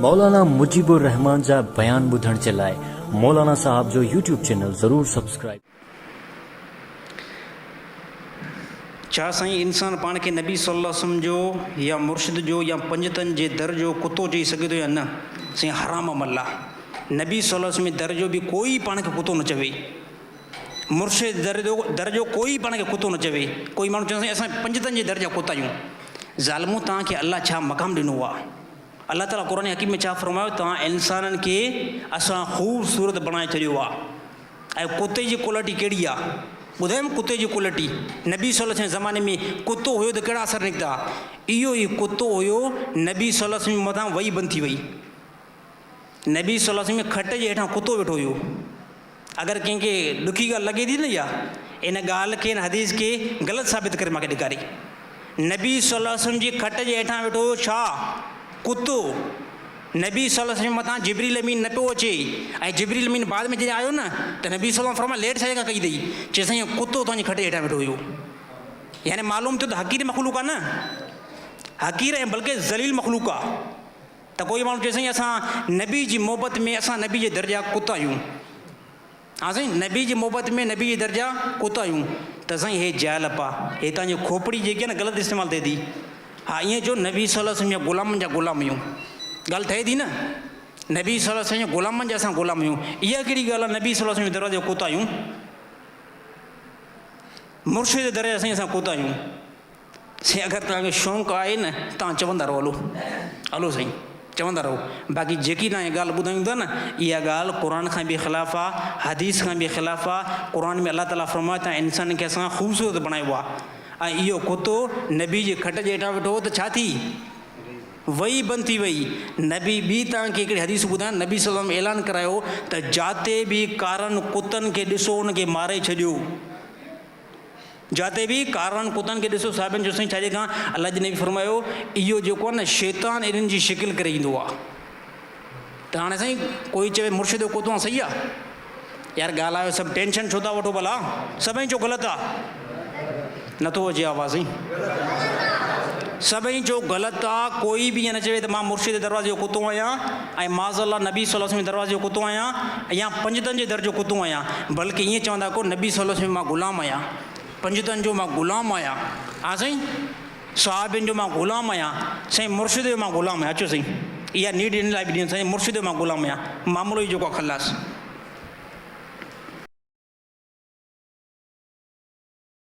मौलाना मुजीबुर रहमान जा बयान ॿुधण जे लाइ मौलाना साहब जो यूट्यूब चैनल ज़रूर सब्सक्राइब। छा साईं इंसान पाण खे नबी सल्लल्लाहु अलैहि वसल्लम जो या मुर्शिद जो या पंजतनि जे दर जो कुतो चई सघे थो या न? साईं हराम अमल आहे। नबी सल्लल्लाहु अलैहि वसल्लम दर जो बि कोई पाण खे कुतो न चवे, मुर्शिद दर जो कोई पाण खे कुतो न चवे। कोई माण्हू चवंदा साईं असां पंजतनि जे दर जा कुता आहियूं। ज़ालिमूं, तव्हांखे अलाह छा मक़ाम ॾिनो आहे? अलाह ताला क़ुरान हकीम में छा फ़रमायो? तव्हां इंसाननि खे असां ख़ूबसूरत बणाए छॾियो आहे। ऐं कुते जी क्वालिटी कहिड़ी आहे ॿुधायमि? कुते जी क्वालिटी नबी सल्लल्लाहु अलैहि वसल्लम ज़माने में कुतो हुयो त कहिड़ा असर निकिता? इहो ई कुतो हुयो नबी सल्लल्लाहु अलैहि वसल्लम मथां वही बंदि थी वई। नबी सल्लल्लाहु अलैहि वसल्लम में खट जे हेठां कुतो वेठो हुयो। अगरि कंहिंखे ॾुखी ॻाल्हि लॻे थी न इहा, इन ॻाल्हि खे, इन हदीस खे ग़लति साबित करे मूंखे ॾेखारे। नबी सल्लल्लाहु अलैहि वसल्लम जी खट जे हेठां वेठो हुयो छा? कुतो। नबी सल्लल्लाहु अलैहि वसल्लम मथां जिब्रील अमीन न पियो अचे। ऐं जिब्रील अमीन बाद में जॾहिं आयो न त नबी सल्लल्लाहु अलैहि वसल्लम फरमायो लेट छा कई अथई? चए साईं कुतो तव्हांजी खट जे हेठां वेठो हुयो। यानी मालूम थियो त हक़ीर मख़लूक आहे न, हक़ीर ऐं बल्कि ज़लील मख़लूक आहे। त कोई माण्हू चए साईं असां नबी जी मोहबत में असां नबी जे दर्जा कुता आहियूं। हा साईं, नबी जी मोहबत में नबी जे दर्जा कुता आहियूं त साईं हे जालप आहे, हे तव्हांजी खोपड़ी जेकी आहे न ग़लति इस्तेमालु थिए थी। हा ईअं जो नबी सल्लल्लाहु अलैहि वसल्लम जा ग़ुलामनि जा ग़ुलाम आहियूं, ॻाल्हि ठहे थी न? नबी सल्लल्लाहु अलैहि वसल्लम जा ग़ुलामनि जा असां ग़ुलाम आहियूं। इहा कहिड़ी ॻाल्हि आहे? नबी सल्लल्लाहु अलैहि वसल्लम जे दरवाजे कुता आहियूं। मुर्शिद जे दरवाजे साईं असां कुता आहियूं। साईं अगरि तव्हांखे शौक़ु आहे न तव्हां चवंदा रहो हलो हलो साईं चवंदा रहो। बाक़ी जेकी तव्हां इहा ॻाल्हि ॿुधायूं था न, इहा ॻाल्हि क़ुर खां बि ख़िलाफ़ु आहे, हदीस खां बि ख़िलाफ़ु आहे। क़ुर में अलाह ताला फ़रमायो त इंसान खे असां ख़ूबसूरत बणायो आहे। ऐं इहो कुतो नबी जे खट जे हेठां वेठो हो त छा थी वही बंदि थी वई। नबी ॿी तव्हांखे हिकिड़ी हदीस ॿुधायां, नबी सल्लल्लाहु अलैहि वसल्लम ऐलान करायो त जाते बि कारनि कुतनि खे ॾिसो उनखे मारे छॾियो। जाते बि कारनि कुतनि खे ॾिसो। साहिबनि जो साईं छाजे खां? अलाह जी नबी फरमायो इहो जेको आहे न शैतान इन्हनि जी शिकिल करे ईंदो आहे। त हाणे साईं कोई चवे मुर्शिद जो कुतो सही आहे? यार ॻाल्हायो, सभु टेंशन छो था वठो? भला सभई जो ग़लति आहे। नथो अचे आवाज़ साईं? सभई जो ग़लति आहे। कोई बि ईअं न चवे त मां मुर्शिद जे दरवाज़े जो कुतो आहियां ऐं माज़अल्लाह नबी सल्लल्लाहु अलैहि वसल्लम जे दरवाज़े जो कुतो आहियां या पंजतनि जे दर जो कुतो आहियां। बल्कि ईअं चवंदा को नबी सल्लल्लाहु अलैहि वसल्लम मां ग़ुलाम आहियां, पंजतनि जो मां ग़ुलाम आहियां। हा साईं, सहाबियुनि जो मां ग़ुलाम आहियां। साईं मुर्शिद जो मां ग़ुलाम आहियां। अचो साईं, इहा नीड इन लाइ बि ॾियनि साईं, मुर्शिद जो मां ग़ुलाम आहियां। मामलो ई जेको आहे खलास।